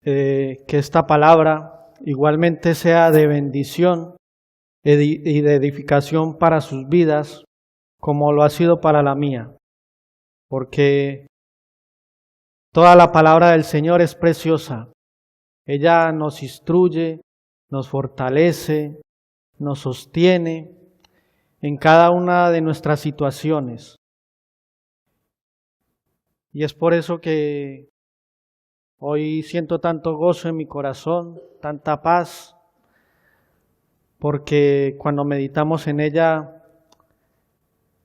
que esta palabra igualmente sea de bendición y de edificación para sus vidas, como lo ha sido para la mía, porque toda la palabra del Señor es preciosa. Ella nos instruye, nos fortalece, nos sostiene en cada una de nuestras situaciones. Y es por eso que hoy siento tanto gozo en mi corazón, tanta paz, porque cuando meditamos en ella,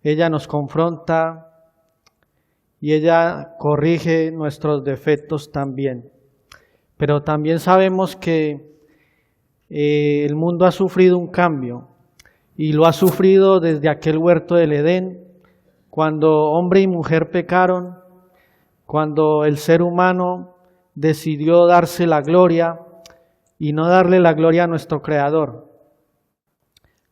ella nos confronta y ella corrige nuestros defectos también. Pero también sabemos que el mundo ha sufrido un cambio y lo ha sufrido desde aquel huerto del Edén, cuando hombre y mujer pecaron, cuando el ser humano decidió darse la gloria y no darle la gloria a nuestro Creador.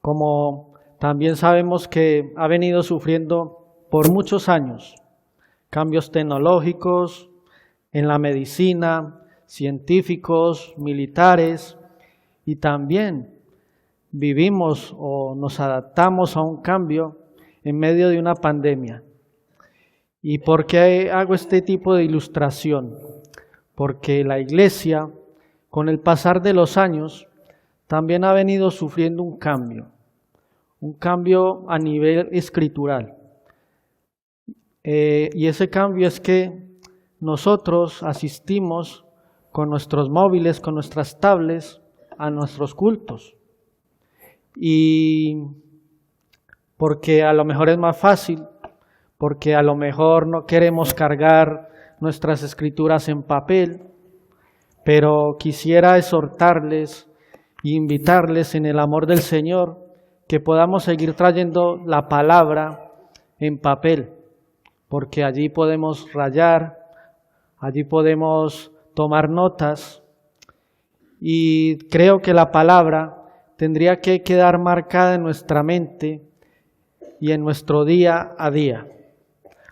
Como también sabemos que ha venido sufriendo por muchos años cambios tecnológicos en la medicina, científicos, militares, y también vivimos o nos adaptamos a un cambio en medio de una pandemia. ¿Y por qué hago este tipo de ilustración? Porque la Iglesia, con el pasar de los años, también ha venido sufriendo un cambio a nivel escritural. Y ese cambio es que nosotros asistimos con nuestros móviles, con nuestras tablets, a nuestros cultos. Y porque a lo mejor es más fácil, porque a lo mejor no queremos cargar nuestras escrituras en papel, pero quisiera exhortarles e invitarles en el amor del Señor que podamos seguir trayendo la palabra en papel, porque allí podemos rayar, allí podemos tomar notas, y creo que la palabra tendría que quedar marcada en nuestra mente y en nuestro día a día.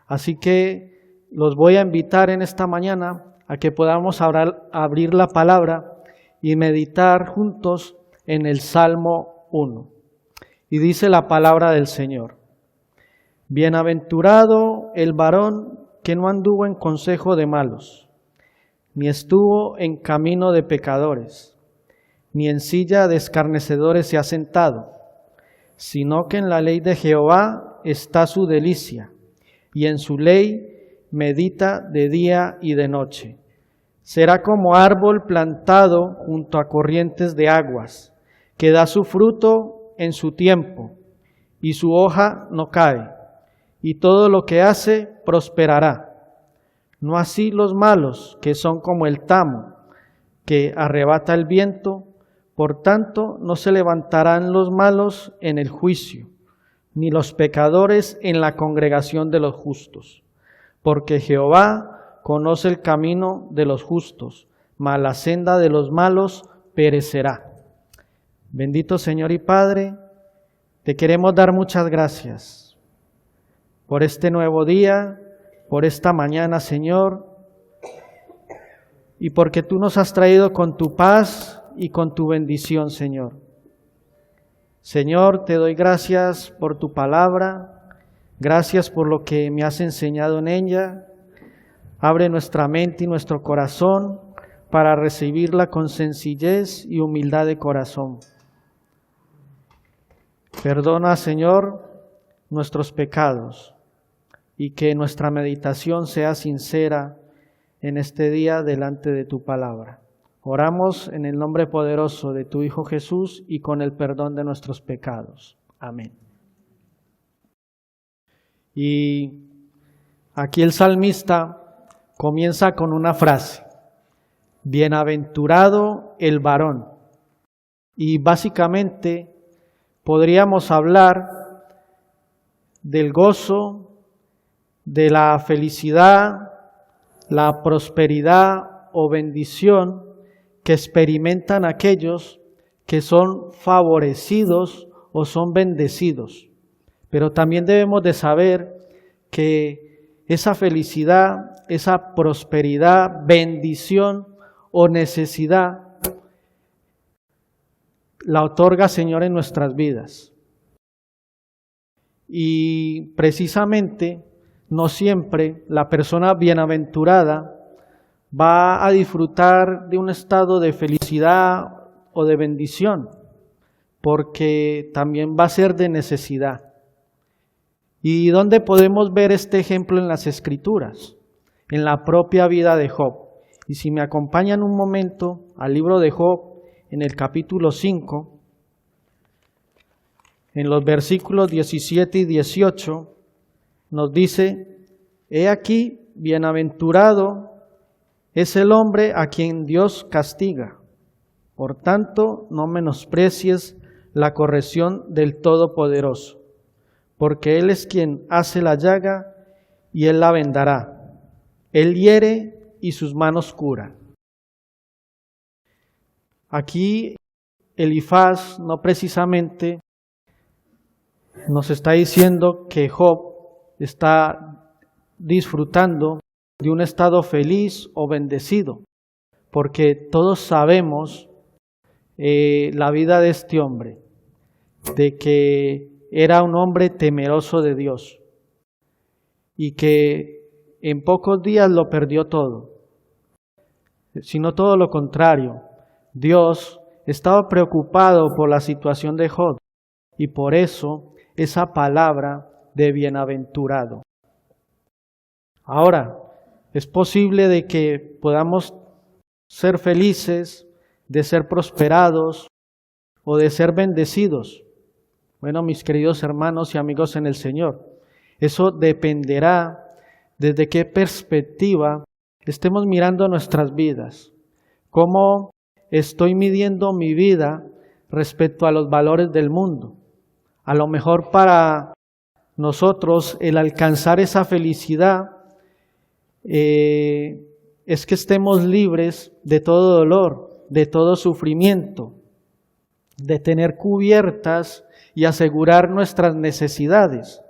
Así que los voy a invitar en esta mañana a que podamos abrir la palabra y meditar juntos en el Salmo 1. Y dice la palabra del Señor: Bienaventurado el varón que no anduvo en consejo de malos, ni estuvo en camino de pecadores, ni en silla de escarnecedores se ha sentado, sino que en la ley de Jehová está su delicia, y en su ley medita de día y de noche. Será como árbol plantado junto a corrientes de aguas, que da su fruto en su tiempo, y su hoja no cae, y todo lo que hace prosperará. No así los malos, que son como el tamo, que arrebata el viento. Por tanto, no se levantarán los malos en el juicio, ni los pecadores en la congregación de los justos. Porque Jehová conoce el camino de los justos, mas la senda de los malos perecerá. Bendito Señor y Padre, te queremos dar muchas gracias por este nuevo día, por esta mañana, Señor, y porque tú nos has traído con tu paz y con tu bendición, Señor. Señor, te doy gracias por tu palabra, gracias por lo que me has enseñado en ella. Abre nuestra mente y nuestro corazón para recibirla con sencillez y humildad de corazón. Perdona, Señor, nuestros pecados, y que nuestra meditación sea sincera en este día delante de tu palabra. Oramos en el nombre poderoso de tu Hijo Jesús y con el perdón de nuestros pecados. Amén. Y aquí el salmista comienza con una frase: bienaventurado el varón. Y básicamente podríamos hablar del gozo, de la felicidad, la prosperidad o bendición que experimentan aquellos que son favorecidos o son bendecidos. Pero también debemos de saber que esa felicidad, esa prosperidad, bendición o necesidad la otorga, Señor, en nuestras vidas. Y precisamente, no siempre la persona bienaventurada va a disfrutar de un estado de felicidad o de bendición, porque también va a ser de necesidad. ¿Y dónde podemos ver este ejemplo en las Escrituras? En la propia vida de Job. Y si me acompañan un momento al libro de Job, en el capítulo 5, en los versículos 17 y 18, nos dice: He aquí, bienaventurado es el hombre a quien Dios castiga. Por tanto, no menosprecies la corrección del Todopoderoso, porque Él es quien hace la llaga y Él la vendará. Él hiere y sus manos curan. Aquí Elifaz no precisamente nos está diciendo que Job está disfrutando de un estado feliz o bendecido, porque todos sabemos la vida de este hombre, de que era un hombre temeroso de Dios y que en pocos días lo perdió todo, sino todo lo contrario. Dios estaba preocupado por la situación de Job y por eso esa palabra de bienaventurado. Ahora, es posible de que podamos ser felices, de ser prosperados o de ser bendecidos. Bueno, mis queridos hermanos y amigos en el Señor, eso dependerá desde qué perspectiva estemos mirando nuestras vidas. ¿Cómo estoy midiendo mi vida respecto a los valores del mundo? A lo mejor para nosotros el alcanzar esa felicidad es que estemos libres de todo dolor, de todo sufrimiento, de tener cubiertas y asegurar nuestras necesidades.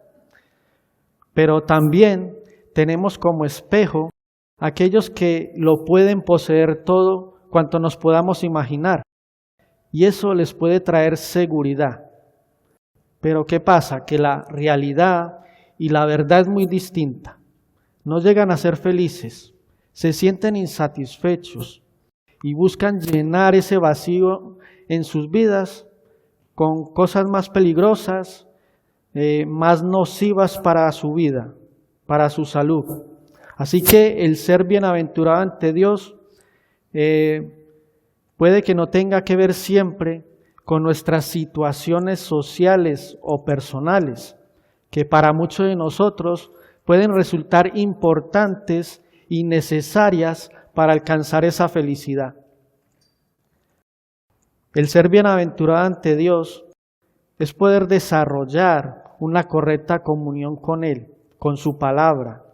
Pero también tenemos como espejo aquellos que lo pueden poseer todo cuanto nos podamos imaginar. Y eso les puede traer seguridad. Pero ¿qué pasa? Que la realidad y la verdad es muy distinta. No llegan a ser felices, se sienten insatisfechos y buscan llenar ese vacío en sus vidas con cosas más peligrosas, más nocivas para su vida, para su salud. Así que el ser bienaventurado ante Dios puede que no tenga que ver siempre con nuestras situaciones sociales o personales, que para muchos de nosotros pueden resultar importantes y necesarias para alcanzar esa felicidad. El ser bienaventurado ante Dios es poder desarrollar una correcta comunión con Él, con su palabra.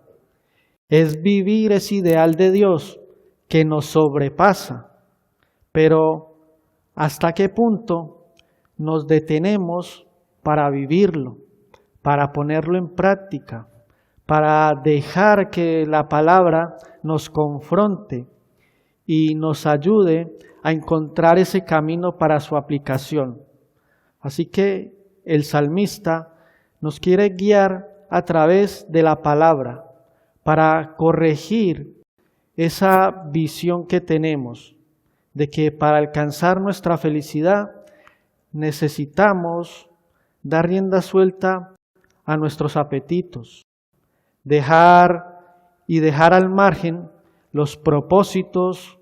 Es vivir ese ideal de Dios que nos sobrepasa. Pero ¿hasta qué punto nos detenemos para vivirlo, para ponerlo en práctica, para dejar que la palabra nos confronte y nos ayude a encontrar ese camino para su aplicación? Así que el salmista nos quiere guiar a través de la palabra para corregir esa visión que tenemos de que para alcanzar nuestra felicidad necesitamos dar rienda suelta a nuestros apetitos, dejar al margen los propósitos,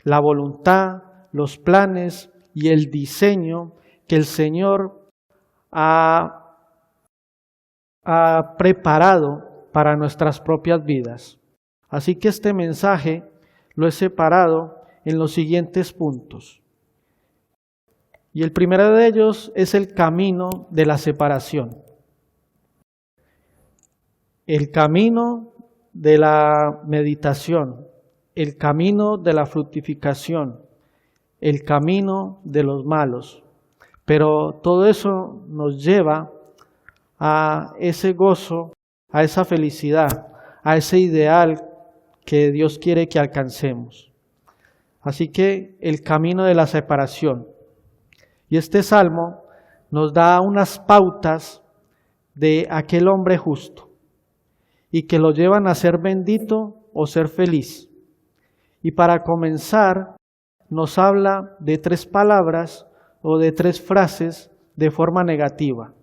la voluntad, los planes y el diseño que el Señor ha preparado para nuestras propias vidas. Así que este mensaje lo he separado en los siguientes puntos. Y el primero de ellos es el camino de la separación. El camino de la meditación, el camino de la fructificación, el camino de los malos. Pero todo eso nos lleva a ese gozo, a esa felicidad, a ese ideal que Dios quiere que alcancemos. Así que el camino de la separación. Y este salmo nos da unas pautas de aquel hombre justo y que lo llevan a ser bendito o ser feliz. Y para comenzar, nos habla de 3 palabras o de 3 frases de forma negativa.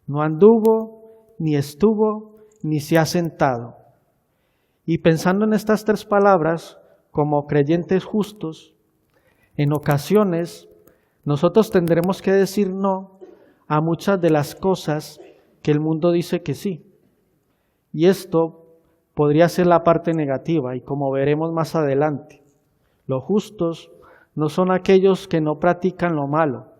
No anduvo, ni estuvo, ni se ha sentado. Y pensando en estas 3 palabras, como creyentes justos, en ocasiones nosotros tendremos que decir no a muchas de las cosas que el mundo dice que sí. Y esto podría ser la parte negativa, y como veremos más adelante, los justos no son aquellos que no practican lo malo,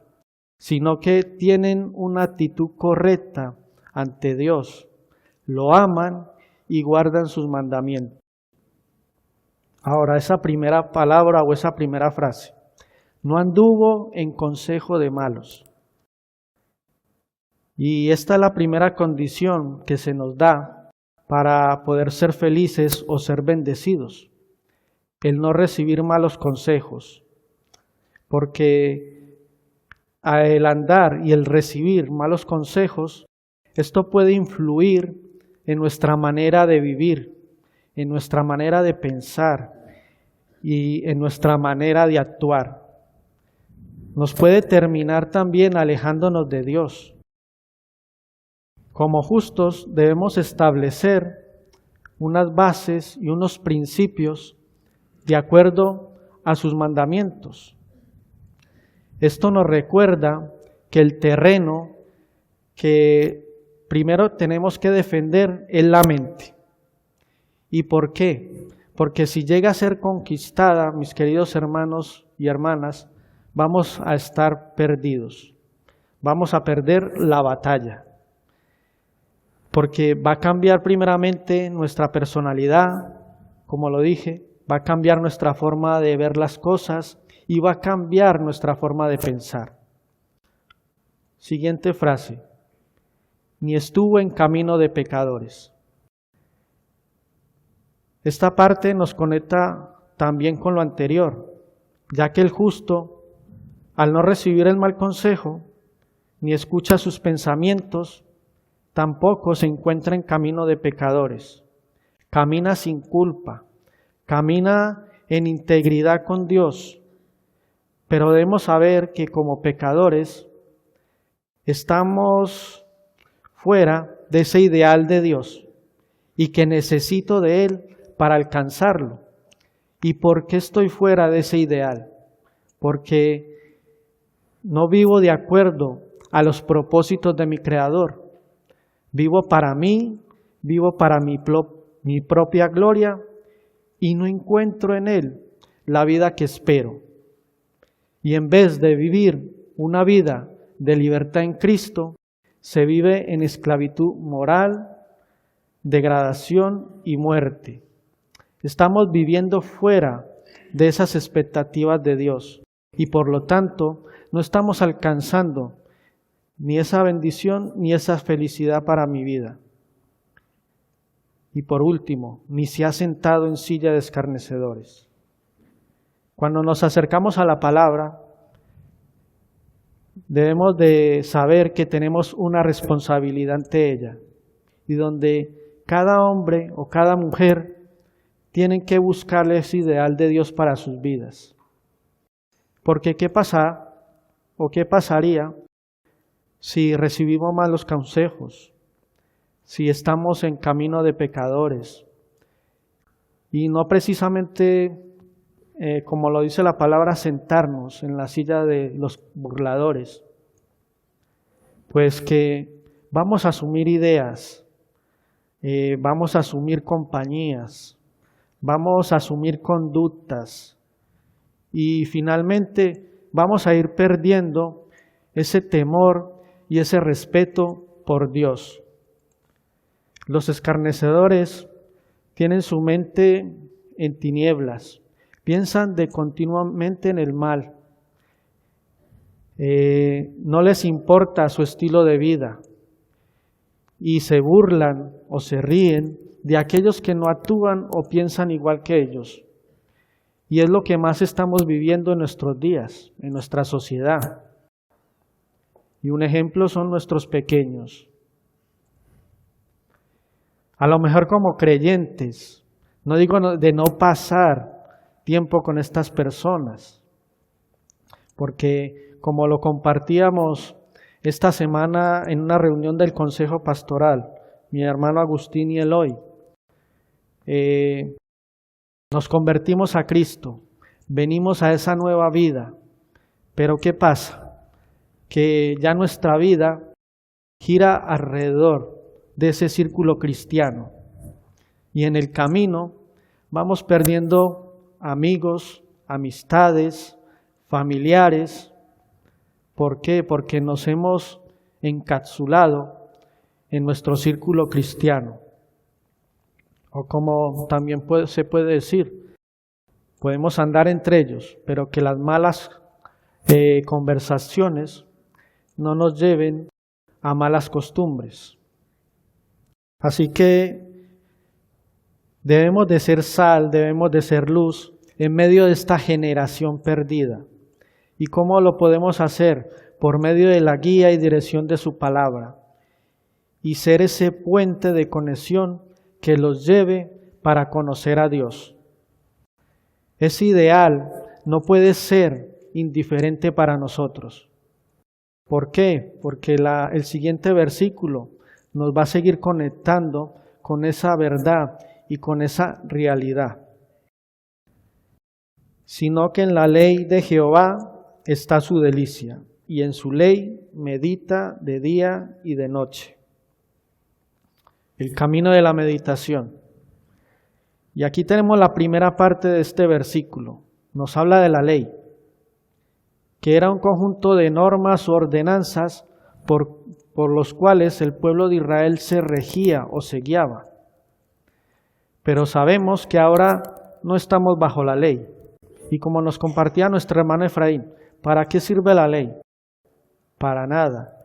sino que tienen una actitud correcta ante Dios, lo aman y guardan sus mandamientos. Ahora, esa primera palabra o esa primera frase, no anduvo en consejo de malos. Y esta es la primera condición que se nos da para poder ser felices o ser bendecidos, el no recibir malos consejos, porque el andar y el recibir malos consejos, esto puede influir en nuestra manera de vivir, en nuestra manera de pensar y en nuestra manera de actuar. Nos puede terminar también alejándonos de Dios. Como justos debemos establecer unas bases y unos principios de acuerdo a sus mandamientos. Esto nos recuerda que el terreno que primero tenemos que defender es la mente. ¿Y por qué? Porque si llega a ser conquistada, mis queridos hermanos y hermanas, vamos a estar perdidos. Vamos a perder la batalla. Porque va a cambiar primeramente nuestra personalidad, como lo dije, va a cambiar nuestra forma de ver las cosas y va a cambiar nuestra forma de pensar. Siguiente frase. Ni estuvo en camino de pecadores. Esta parte nos conecta también con lo anterior, ya que el justo, al no recibir el mal consejo, ni escucha sus pensamientos, tampoco se encuentra en camino de pecadores. Camina sin culpa, camina en integridad con Dios, pero debemos saber que como pecadores estamos fuera de ese ideal de Dios y que necesito de Él para alcanzarlo. ¿Y por qué estoy fuera de ese ideal? Porque no vivo de acuerdo a los propósitos de mi Creador. Vivo para mí, vivo para mi propia gloria y no encuentro en Él la vida que espero. Y en vez de vivir una vida de libertad en Cristo, se vive en esclavitud moral, degradación y muerte. Estamos viviendo fuera de esas expectativas de Dios y por lo tanto no estamos alcanzando ni esa bendición ni esa felicidad para mi vida. Y por último, ni se ha sentado en silla de escarnecedores. Cuando nos acercamos a la palabra, debemos de saber que tenemos una responsabilidad ante ella y donde cada hombre o cada mujer tienen que buscar ese ideal de Dios para sus vidas. Porque ¿qué pasa o qué pasaría si recibimos malos consejos? Si estamos en camino de pecadores y no precisamente, como lo dice la palabra, sentarnos en la silla de los burladores, pues que vamos a asumir ideas, vamos a asumir compañías, vamos a asumir conductas y finalmente vamos a ir perdiendo ese temor y ese respeto por Dios. Los escarnecedores tienen su mente en tinieblas, piensan de continuamente en el mal, no les importa su estilo de vida y se burlan o se ríen de aquellos que no actúan o piensan igual que ellos. Y es lo que más estamos viviendo en nuestros días, en nuestra sociedad. Y un ejemplo son nuestros pequeños. A lo mejor como creyentes, no digo de no pasar tiempo con estas personas, porque como lo compartíamos esta semana en una reunión del Consejo Pastoral, mi hermano Agustín y Eloy, nos convertimos a Cristo, venimos a esa nueva vida, pero ¿qué pasa? Que ya nuestra vida gira alrededor de ese círculo cristiano y en el camino vamos perdiendo amigos, amistades, familiares. ¿Por qué? Porque nos hemos encapsulado en nuestro círculo cristiano. O como también se puede decir, podemos andar entre ellos, pero que las malas conversaciones no nos lleven a malas costumbres. Así que debemos de ser sal, debemos de ser luz en medio de esta generación perdida. ¿Y cómo lo podemos hacer? Por medio de la guía y dirección de su palabra. Y ser ese puente de conexión que los lleve para conocer a Dios. Ese ideal no puede ser indiferente para nosotros. ¿Por qué? Porque el siguiente versículo nos va a seguir conectando con esa verdad y con esa realidad. Sino que en la ley de Jehová está su delicia, y en su ley medita de día y de noche. El camino de la meditación. Y aquí tenemos la primera parte de este versículo. Nos habla de la ley, que era un conjunto de normas o ordenanzas por los cuales el pueblo de Israel se regía o se guiaba. Pero sabemos que ahora no estamos bajo la ley. Y como nos compartía nuestro hermano Efraín, ¿para qué sirve la ley? Para nada.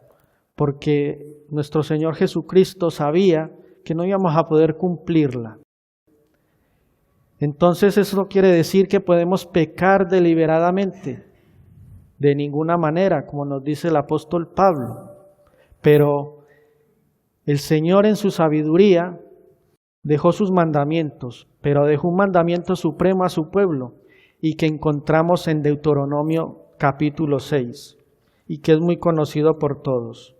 Porque nuestro Señor Jesucristo sabía que no íbamos a poder cumplirla. Entonces eso quiere decir que podemos pecar deliberadamente. De ninguna manera, como nos dice el apóstol Pablo. Pero el Señor en su sabiduría dejó sus mandamientos, pero dejó un mandamiento supremo a su pueblo y que encontramos en Deuteronomio capítulo 6 y que es muy conocido por todos.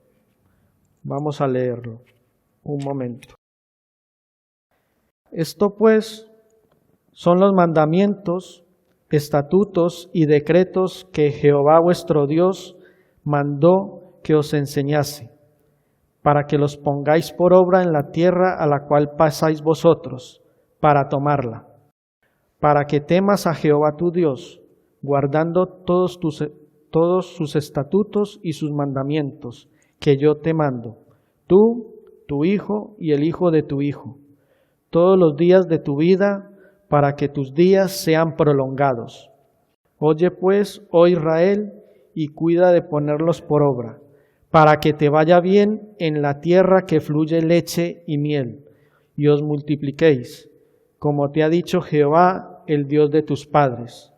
Vamos a leerlo un momento. Esto pues son los mandamientos, estatutos y decretos que Jehová vuestro Dios mandó que os enseñase, para que los pongáis por obra en la tierra a la cual pasáis vosotros, para tomarla, para que temas a Jehová tu Dios, guardando todos sus estatutos y sus mandamientos, que yo te mando, tú, tu hijo y el hijo de tu hijo, todos los días de tu vida, para que tus días sean prolongados. Oye pues, oh Israel, y cuida de ponerlos por obra, para que te vaya bien en la tierra que fluye leche y miel, y os multipliquéis, como te ha dicho Jehová, el Dios de tus padres.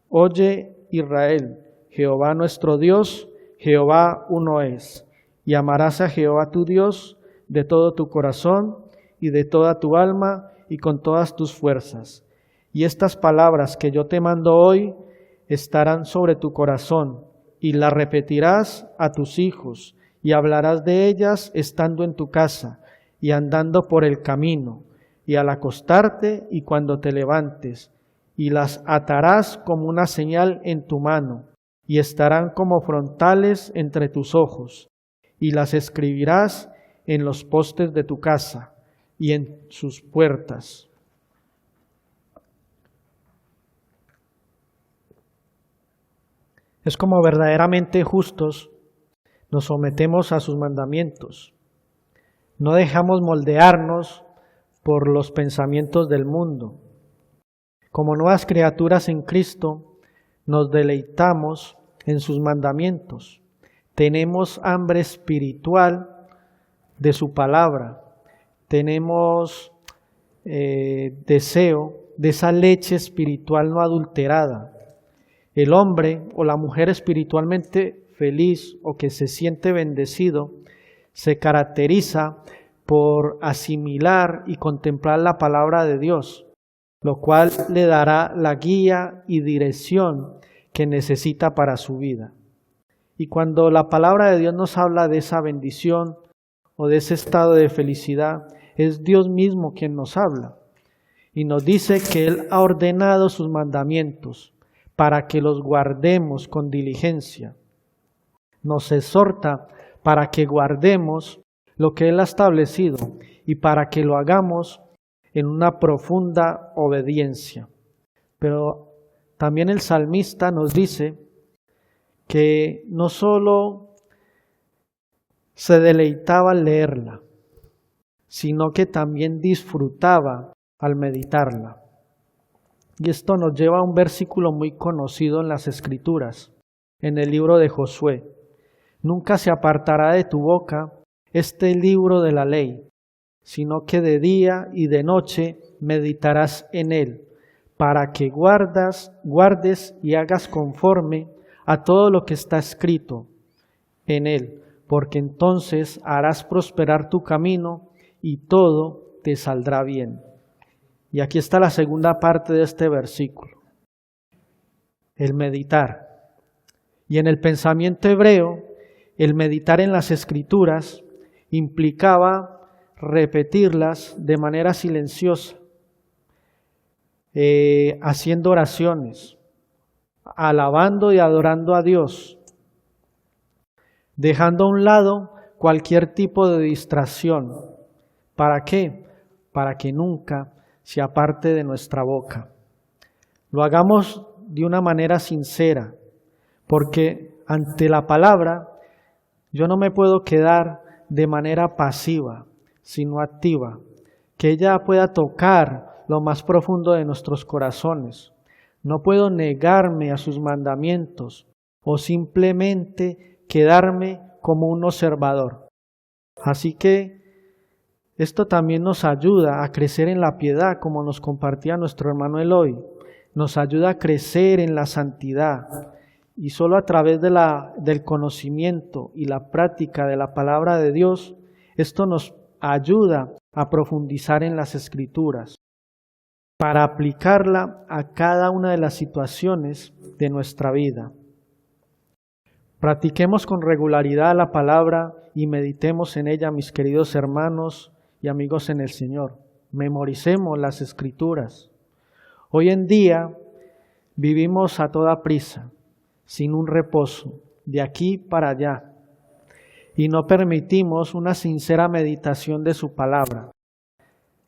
Oye, Israel, Jehová nuestro Dios, Jehová uno es, y amarás a Jehová tu Dios de todo tu corazón y de toda tu alma y con todas tus fuerzas. Y estas palabras que yo te mando hoy estarán sobre tu corazón, y las repetirás a tus hijos, y hablarás de ellas estando en tu casa, y andando por el camino, y al acostarte y cuando te levantes, y las atarás como una señal en tu mano, y estarán como frontales entre tus ojos, y las escribirás en los postes de tu casa y en sus puertas. Es como verdaderamente justos nos sometemos a sus mandamientos. No dejamos moldearnos por los pensamientos del mundo. Como nuevas criaturas en Cristo, nos deleitamos en sus mandamientos. Tenemos hambre espiritual de su palabra. Tenemos deseo de esa leche espiritual no adulterada. El hombre o la mujer espiritualmente feliz o que se siente bendecido se caracteriza por asimilar y contemplar la palabra de Dios, lo cual le dará la guía y dirección que necesita para su vida. Y cuando la palabra de Dios nos habla de esa bendición o de ese estado de felicidad, es Dios mismo quien nos habla. Y nos dice que Él ha ordenado sus mandamientos para que los guardemos con diligencia. Nos exhorta para que guardemos lo que Él ha establecido y para que lo hagamos en una profunda obediencia. Pero también el salmista nos dice que no solo se deleitaba al leerla, sino que también disfrutaba al meditarla. Y esto nos lleva a un versículo muy conocido en las Escrituras, en el libro de Josué. Nunca se apartará de tu boca este libro de la ley, sino que de día y de noche meditarás en él, para que guardes y hagas conforme a todo lo que está escrito en él, porque entonces harás prosperar tu camino y todo te saldrá bien. Y aquí está la segunda parte de este versículo, el meditar. Y en el pensamiento hebreo, el meditar en las Escrituras implicaba repetirlas de manera silenciosa, haciendo oraciones, alabando y adorando a Dios, dejando a un lado cualquier tipo de distracción. ¿Para qué? Para que nunca se aparte de nuestra boca. Lo hagamos de una manera sincera, porque ante la palabra yo no me puedo quedar de manera pasiva, sino activa, que ella pueda tocar lo más profundo de nuestros corazones. No puedo negarme a sus mandamientos o simplemente quedarme como un observador. Así que esto también nos ayuda a crecer en la piedad, como nos compartía nuestro hermano Eloy. Nos ayuda a crecer en la santidad. Y solo a través del conocimiento y la práctica de la palabra de Dios, esto nos ayuda a profundizar en las Escrituras, para aplicarla a cada una de las situaciones de nuestra vida. Practiquemos con regularidad la palabra y meditemos en ella, mis queridos hermanos y amigos en el Señor. Memoricemos las Escrituras. Hoy en día vivimos a toda prisa, sin un reposo, de aquí para allá, y no permitimos una sincera meditación de su palabra,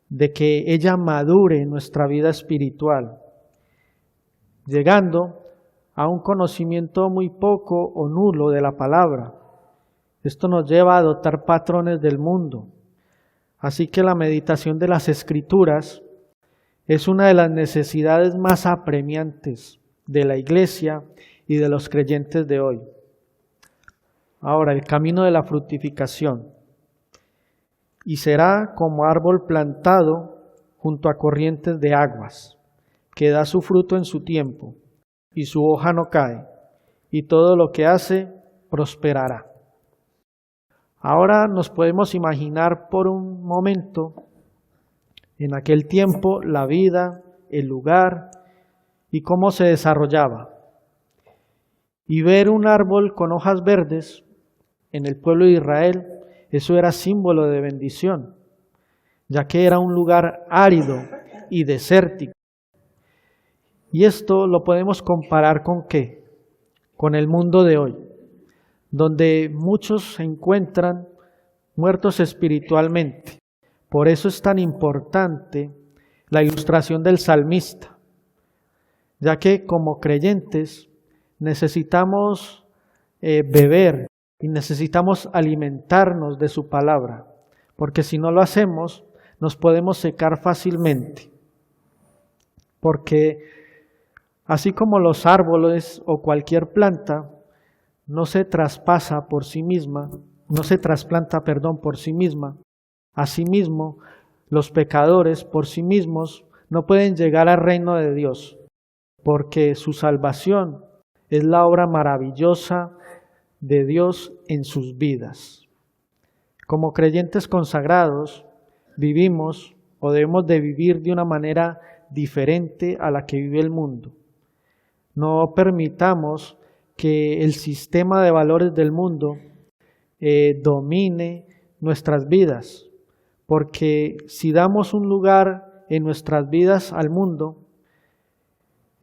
de que ella madure nuestra vida espiritual, llegando a un conocimiento muy poco o nulo de la palabra. Esto nos lleva a adoptar patrones del mundo. Así que la meditación de las Escrituras es una de las necesidades más apremiantes de la Iglesia y de los creyentes de hoy. Ahora, el camino de la fructificación. Y será como árbol plantado junto a corrientes de aguas, que da su fruto en su tiempo, y su hoja no cae, y todo lo que hace prosperará. Ahora nos podemos imaginar por un momento, en aquel tiempo, la vida, el lugar y cómo se desarrollaba. Y ver un árbol con hojas verdes en el pueblo de Israel, eso era símbolo de bendición, ya que era un lugar árido y desértico. Y esto lo podemos comparar ¿con qué? Con el mundo de hoy, donde muchos se encuentran muertos espiritualmente. Por eso es tan importante la ilustración del salmista, ya que como creyentes necesitamos beber y necesitamos alimentarnos de su palabra, porque si no lo hacemos nos podemos secar fácilmente, porque así como los árboles o cualquier planta no se trasplanta por sí misma, asimismo Los pecadores por sí mismos no pueden llegar al reino de Dios, porque su salvación es la obra maravillosa de Dios en sus vidas. Como creyentes consagrados, vivimos o debemos de vivir de una manera diferente a la que vive el mundo. No permitamos que el sistema de valores del mundo domine nuestras vidas, porque si damos un lugar en nuestras vidas al mundo,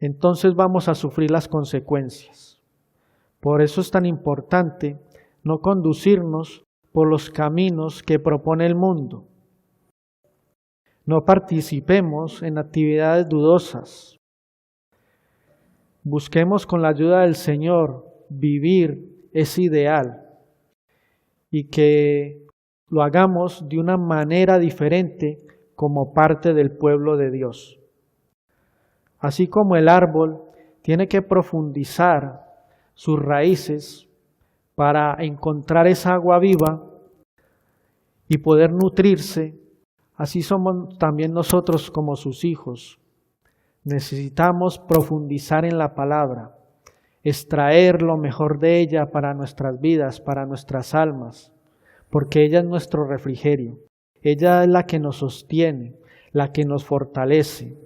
entonces vamos a sufrir las consecuencias. Por eso es tan importante no conducirnos por los caminos que propone el mundo. No participemos en actividades dudosas. Busquemos con la ayuda del Señor vivir ese ideal y que lo hagamos de una manera diferente como parte del pueblo de Dios. Así como el árbol tiene que profundizar sus raíces para encontrar esa agua viva y poder nutrirse, así somos también nosotros como sus hijos. Necesitamos profundizar en la palabra, extraer lo mejor de ella para nuestras vidas, para nuestras almas, porque ella es nuestro refrigerio. Ella es la que nos sostiene, la que nos fortalece.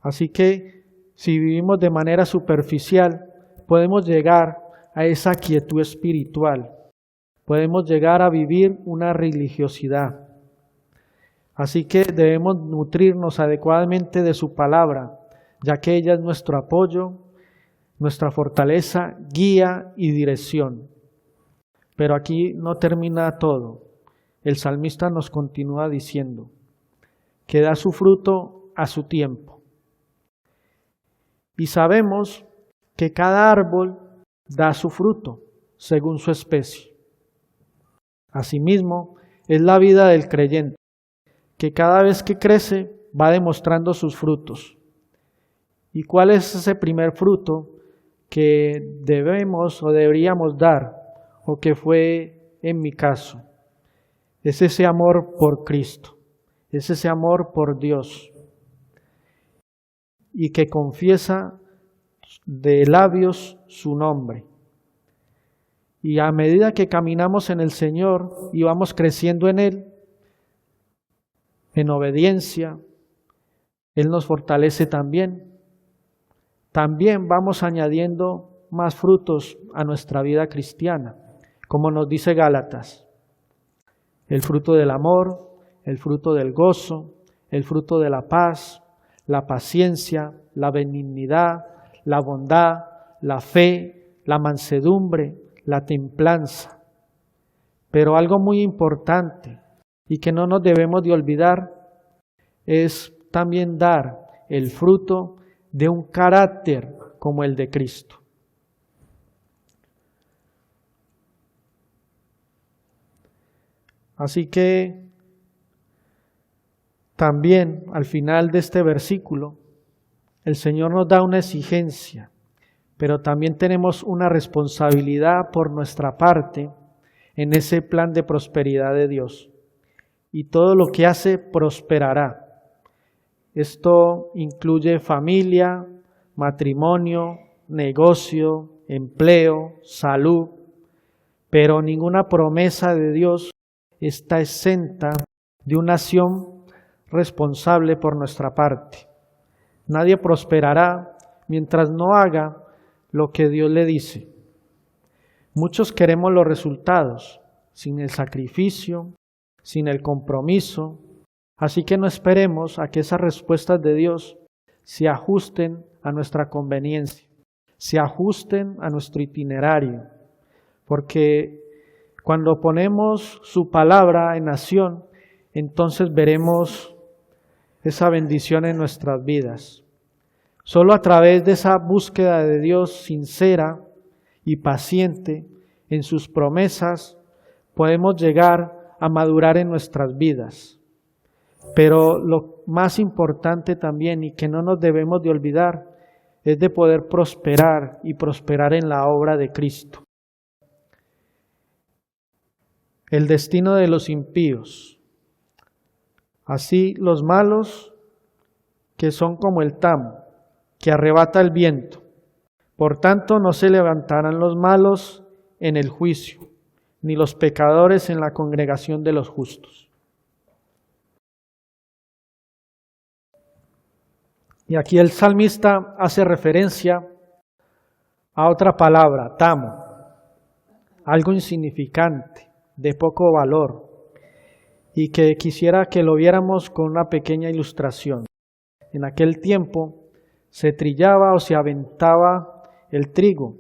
Así que si vivimos de manera superficial, podemos llegar a esa quietud espiritual. Podemos llegar a vivir una religiosidad. Así que debemos nutrirnos adecuadamente de su palabra, ya que ella es nuestro apoyo, nuestra fortaleza, guía y dirección. Pero aquí no termina todo. El salmista nos continúa diciendo que da su fruto a su tiempo. Y sabemos que cada árbol da su fruto según su especie. Asimismo, es la vida del creyente, que cada vez que crece va demostrando sus frutos. ¿Y cuál es ese primer fruto que debemos o deberíamos dar, o que fue en mi caso? Es ese amor por Cristo, es ese amor por Dios, y que confiesa de labios su nombre. Y a medida que caminamos en el Señor y vamos creciendo en Él, en obediencia, Él nos fortalece también. También vamos añadiendo más frutos a nuestra vida cristiana, como nos dice Gálatas. El fruto del amor, el fruto del gozo, el fruto de la paz, la paciencia, la benignidad, la bondad, la fe, la mansedumbre, la templanza. Pero algo muy importante y que no nos debemos de olvidar es también dar el fruto de un carácter como el de Cristo. Así que también al final de este versículo, el Señor nos da una exigencia, pero también tenemos una responsabilidad por nuestra parte en ese plan de prosperidad de Dios. Y todo lo que hace prosperará. Esto incluye familia, matrimonio, negocio, empleo, salud, pero ninguna promesa de Dios está exenta de una acción responsable por nuestra parte. Nadie prosperará mientras no haga lo que Dios le dice. Muchos queremos los resultados sin el sacrificio, sin el compromiso, así que no esperemos a que esas respuestas de Dios se ajusten a nuestra conveniencia, se ajusten a nuestro itinerario, porque cuando ponemos su palabra en acción, entonces veremos esa bendición en nuestras vidas. Solo a través de esa búsqueda de Dios sincera y paciente en sus promesas, podemos llegar a madurar en nuestras vidas. Pero lo más importante también, y que no nos debemos de olvidar, es de poder prosperar y prosperar en la obra de Cristo. El destino de los impíos Así los malos, que son como el tamo, que arrebata el viento. Por tanto, no se levantarán los malos en el juicio, ni los pecadores en la congregación de los justos. Y aquí el salmista hace referencia a otra palabra, tamo, algo insignificante, de poco valor, y que quisiera que lo viéramos con una pequeña ilustración. En aquel tiempo se trillaba o se aventaba el trigo,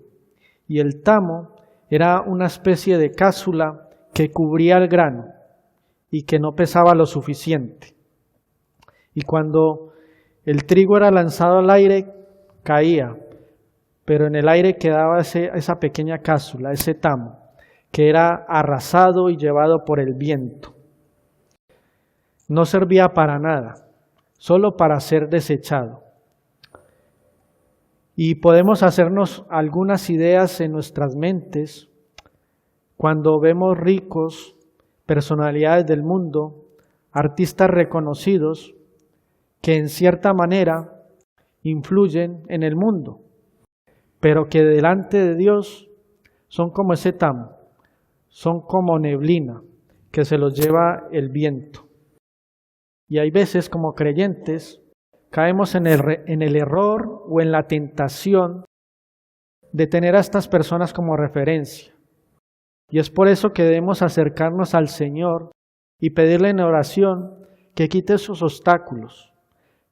y el tamo era una especie de cápsula que cubría el grano y que no pesaba lo suficiente. Y cuando el trigo era lanzado al aire, caía, pero en el aire quedaba esa pequeña cápsula, ese tamo, que era arrasado y llevado por el viento. No servía para nada, solo para ser desechado. Y podemos hacernos algunas ideas en nuestras mentes cuando vemos ricos, personalidades del mundo, artistas reconocidos, que en cierta manera influyen en el mundo, pero que delante de Dios son como ese tamo, son como neblina que se los lleva el viento. Y hay veces como creyentes caemos en el error o en la tentación de tener a estas personas como referencia. Y es por eso que debemos acercarnos al Señor y pedirle en oración que quite esos obstáculos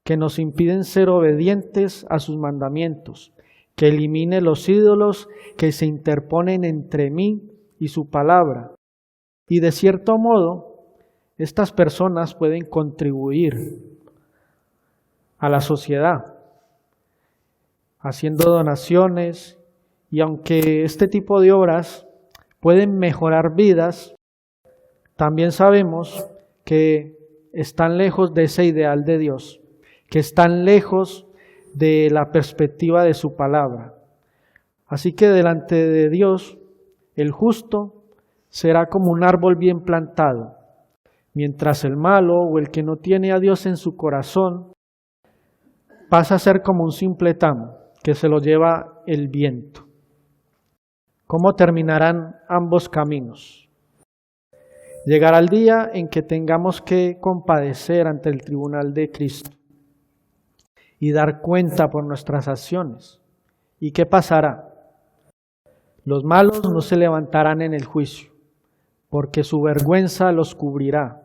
que nos impiden ser obedientes a sus mandamientos, que elimine los ídolos que se interponen entre mí y su palabra. Y de cierto modo, estas personas pueden contribuir a la sociedad, haciendo donaciones, y aunque este tipo de obras pueden mejorar vidas, también sabemos que están lejos de ese ideal de Dios, que están lejos de la perspectiva de su palabra. Así que delante de Dios, el justo será como un árbol bien plantado, mientras el malo o el que no tiene a Dios en su corazón pasa a ser como un simple tamo que se lo lleva el viento. ¿Cómo terminarán ambos caminos? Llegará el día en que tengamos que compadecer ante el tribunal de Cristo y dar cuenta por nuestras acciones. ¿Y qué pasará? Los malos no se levantarán en el juicio, porque su vergüenza los cubrirá.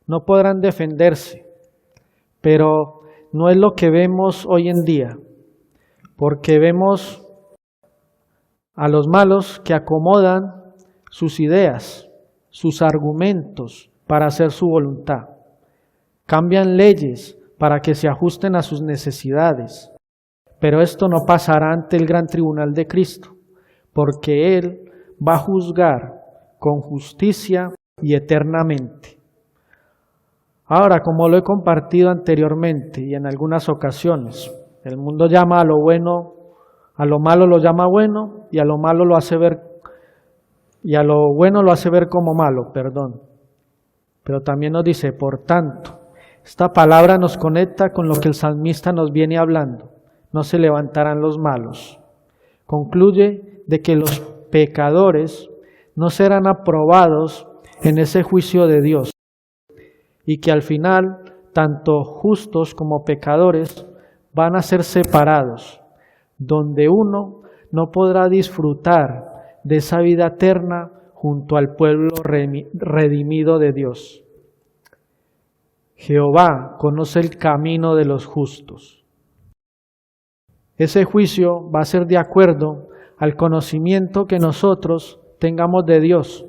No podrán defenderse, pero no es lo que vemos hoy en día, porque vemos a los malos que acomodan sus ideas, sus argumentos para hacer su voluntad. Cambian leyes para que se ajusten a sus necesidades, pero esto no pasará ante el gran tribunal de Cristo, porque Él va a juzgar con justicia y eternamente. Ahora, como lo he compartido anteriormente y en algunas ocasiones, el mundo llama a lo bueno, a lo malo lo llama bueno y a lo malo lo hace ver, y a lo bueno lo hace ver como malo, perdón. Pero también nos dice, por tanto, esta palabra nos conecta con lo que el salmista nos viene hablando. No se levantarán los malos. Concluye de que los pecadores no serán aprobados en ese juicio de Dios y que al final tanto justos como pecadores van a ser separados, donde uno no podrá disfrutar de esa vida eterna junto al pueblo redimido de Dios. Jehová conoce el camino de los justos. Ese juicio va a ser de acuerdo al conocimiento que nosotros tengamos de Dios.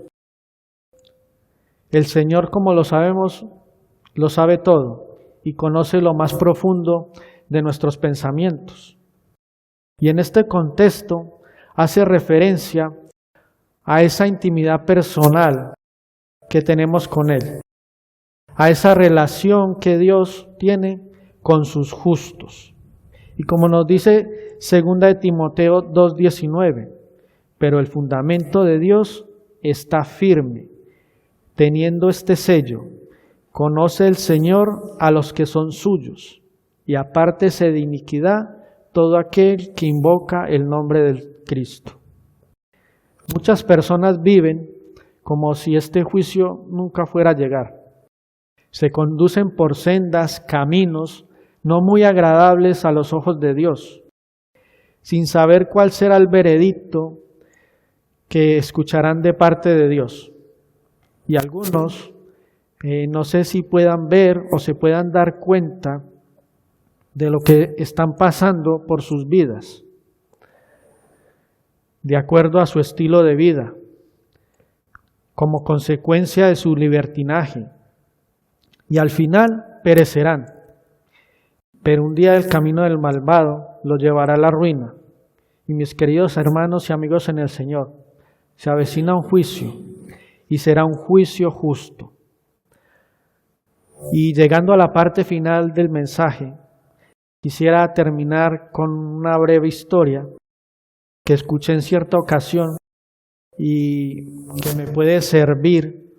El Señor, como lo sabemos, lo sabe todo y conoce lo más profundo de nuestros pensamientos. Y en este contexto hace referencia a esa intimidad personal que tenemos con Él, a esa relación que Dios tiene con sus justos. Y como nos dice 2 de Timoteo 2:19, pero el fundamento de Dios está firme, teniendo este sello, Conoce el Señor a los que son suyos, y apártese de iniquidad todo aquel que invoca el nombre del Cristo. Muchas personas viven como si este juicio nunca fuera a llegar. Se conducen por sendas, caminos no muy agradables a los ojos de Dios, sin saber cuál será el veredicto que escucharán de parte de Dios. Y algunos, no sé si puedan ver o se puedan dar cuenta de lo que están pasando por sus vidas, de acuerdo a su estilo de vida, como consecuencia de su libertinaje, y al final perecerán. Pero un día el camino del malvado los llevará a la ruina. Y mis queridos hermanos y amigos en el Señor, se avecina un juicio, y será un juicio justo. Y llegando a la parte final del mensaje, quisiera terminar con una breve historia que escuché en cierta ocasión y que me puede servir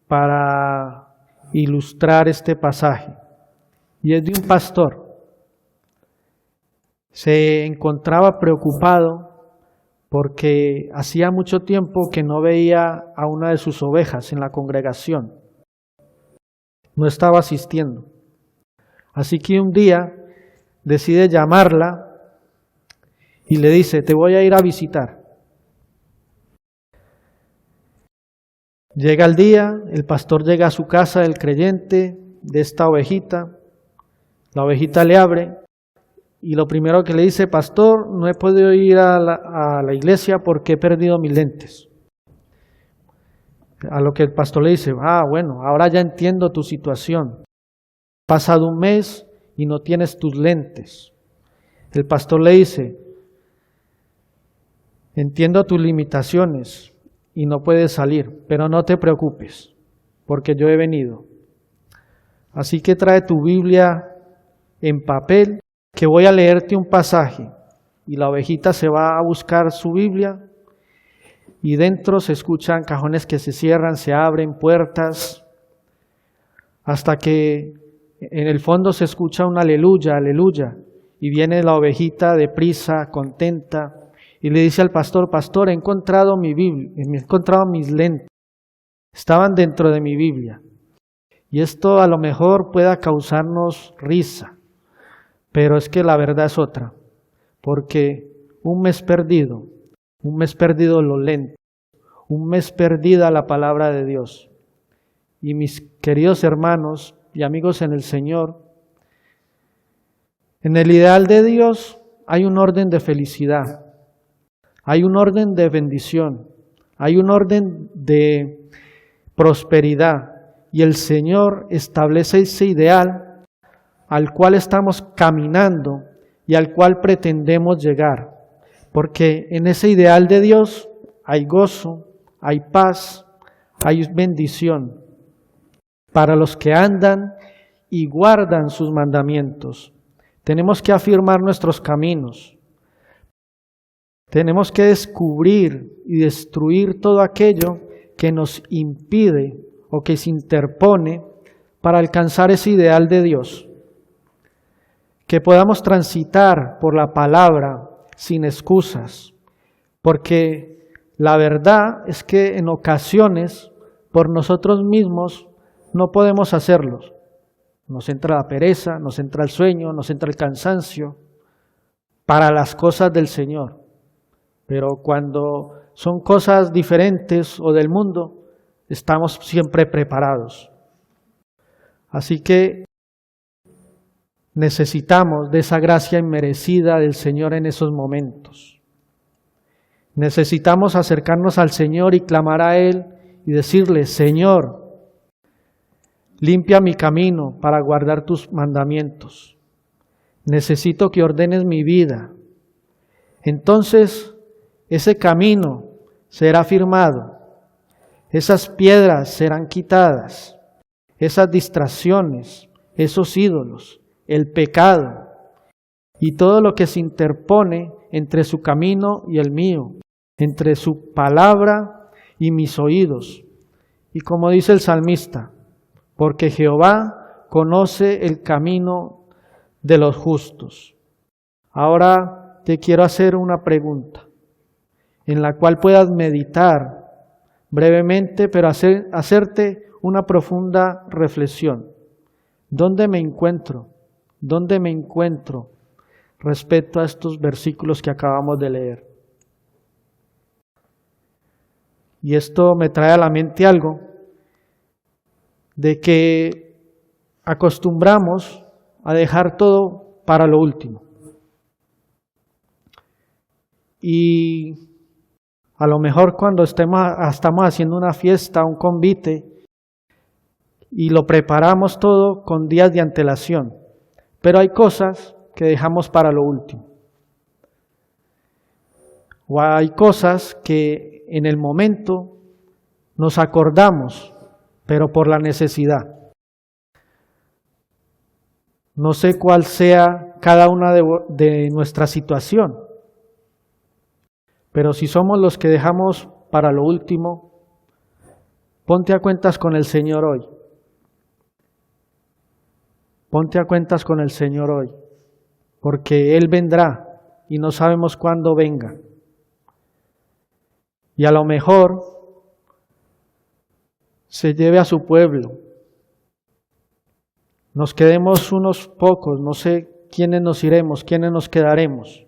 para ilustrar este pasaje. Y es de un pastor. Se encontraba preocupado porque hacía mucho tiempo que no veía a una de sus ovejas en la congregación. No estaba asistiendo. Así que un día decide llamarla y le dice: te voy a ir a visitar. Llega el día, el pastor llega a su casa del creyente, de esta ovejita. La ovejita le abre y lo primero que le dice: pastor, no he podido ir a la iglesia porque he perdido mis lentes. A lo que el pastor le dice: bueno, ahora ya entiendo tu situación. Ha pasado un mes y no tienes tus lentes. El pastor le dice: entiendo tus limitaciones y no puedes salir, pero no te preocupes, porque yo he venido. Así que trae tu Biblia en papel, que voy a leerte un pasaje. Y la ovejita se va a buscar su Biblia, y dentro se escuchan cajones que se cierran, se abren puertas, hasta que en el fondo se escucha un aleluya, aleluya. Y viene la ovejita deprisa, contenta, y le dice al pastor: pastor, he encontrado mi Biblia, he encontrado mis lentes. Estaban dentro de mi Biblia. Y esto a lo mejor pueda causarnos risa, pero es que la verdad es otra. Porque un mes perdido los lentes, un mes perdida la palabra de Dios. Y mis queridos hermanos y amigos en el Señor, en el ideal de Dios hay un orden de felicidad, hay un orden de bendición, hay un orden de prosperidad, y el Señor establece ese ideal al cual estamos caminando y al cual pretendemos llegar, porque en ese ideal de Dios hay gozo, hay paz, hay bendición para los que andan y guardan sus mandamientos. Tenemos que afirmar nuestros caminos. Tenemos que descubrir y destruir todo aquello que nos impide o que se interpone para alcanzar ese ideal de Dios. Que podamos transitar por la palabra sin excusas, porque la verdad es que en ocasiones por nosotros mismos no podemos hacerlo. Nos entra la pereza, nos entra el sueño, nos entra el cansancio para las cosas del Señor. Pero cuando son cosas diferentes o del mundo, estamos siempre preparados. Así que necesitamos de esa gracia inmerecida del Señor en esos momentos. Necesitamos acercarnos al Señor y clamar a Él y decirle: Señor, limpia mi camino para guardar tus mandamientos. Necesito que ordenes mi vida. Entonces, ese camino será firmado. Esas piedras serán quitadas. Esas distracciones, esos ídolos, el pecado y todo lo que se interpone entre su camino y el mío, entre su palabra y mis oídos. Y como dice el salmista: porque Jehová conoce el camino de los justos. Ahora te quiero hacer una pregunta, en la cual puedas meditar brevemente, pero hacerte una profunda reflexión. ¿Dónde me encuentro? ¿Dónde me encuentro respecto a estos versículos que acabamos de leer? Y esto me trae a la mente algo de que acostumbramos a dejar todo para lo último. Y a lo mejor cuando estamos haciendo una fiesta, un convite, y lo preparamos todo con días de antelación. Pero hay cosas que dejamos para lo último. O hay cosas que en el momento nos acordamos, pero por la necesidad. No sé cuál sea cada una de nuestra situación, pero si somos los que dejamos para lo último, ponte a cuentas con el Señor hoy. Ponte a cuentas con el Señor hoy, porque Él vendrá y no sabemos cuándo venga. Y a lo mejor se lleve a su pueblo. Nos quedemos unos pocos, no sé quiénes nos iremos, quiénes nos quedaremos.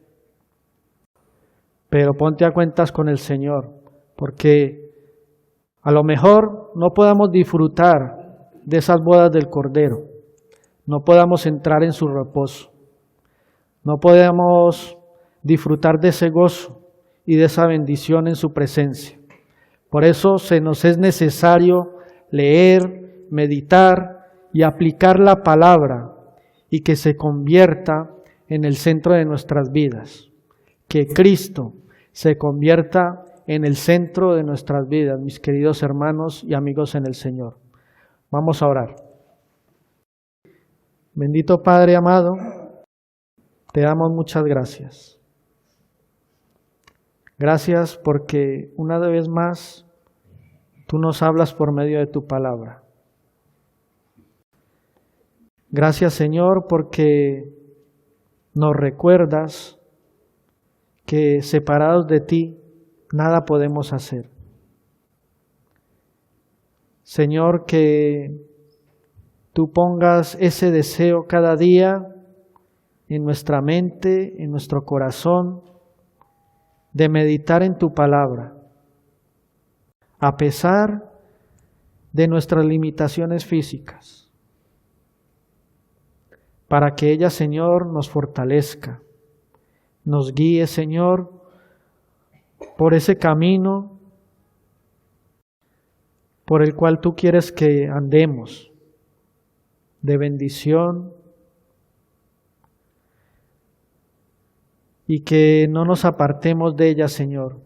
Pero ponte a cuentas con el Señor, porque a lo mejor no podamos disfrutar de esas bodas del Cordero, no podamos entrar en su reposo, no podamos disfrutar de ese gozo y de esa bendición en su presencia. Por eso se nos es necesario leer, meditar y aplicar la palabra y que se convierta en el centro de nuestras vidas. Que Cristo se convierta en el centro de nuestras vidas, mis queridos hermanos y amigos en el Señor. Vamos a orar. Bendito Padre amado, te damos muchas gracias. Gracias porque una vez más tú nos hablas por medio de tu palabra. Gracias Señor porque nos recuerdas que separados de ti nada podemos hacer. Señor, que tú pongas ese deseo cada día en nuestra mente, en nuestro corazón, de meditar en tu palabra, a pesar de nuestras limitaciones físicas, para que ella, Señor, nos fortalezca, nos guíe, Señor, por ese camino por el cual tú quieres que andemos, de bendición, y que no nos apartemos de ella, Señor,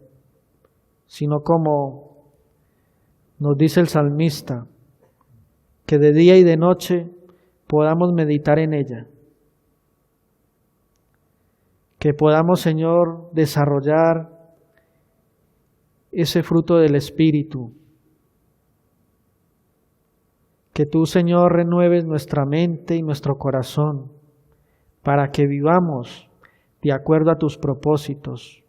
sino como nos dice el salmista, que de día y de noche podamos meditar en ella. Que podamos, Señor, desarrollar ese fruto del Espíritu. Que tú, Señor, renueves nuestra mente y nuestro corazón para que vivamos de acuerdo a tus propósitos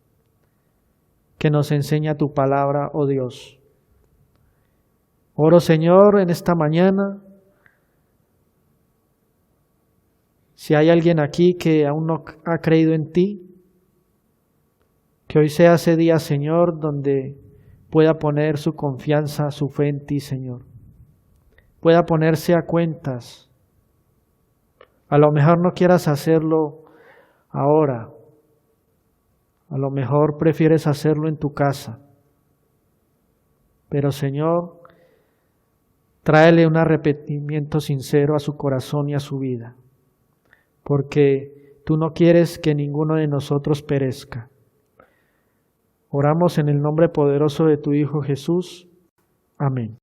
que nos enseña tu palabra, oh Dios. Oro, Señor, en esta mañana, si hay alguien aquí que aún no ha creído en ti, que hoy sea ese día, Señor, donde pueda poner su confianza, su fe en ti, Señor. Pueda ponerse a cuentas. A lo mejor no quieras hacerlo ahora. A lo mejor prefieres hacerlo en tu casa. Pero, Señor, tráele un arrepentimiento sincero a su corazón y a su vida. Porque tú no quieres que ninguno de nosotros perezca. Oramos en el nombre poderoso de tu Hijo Jesús. Amén.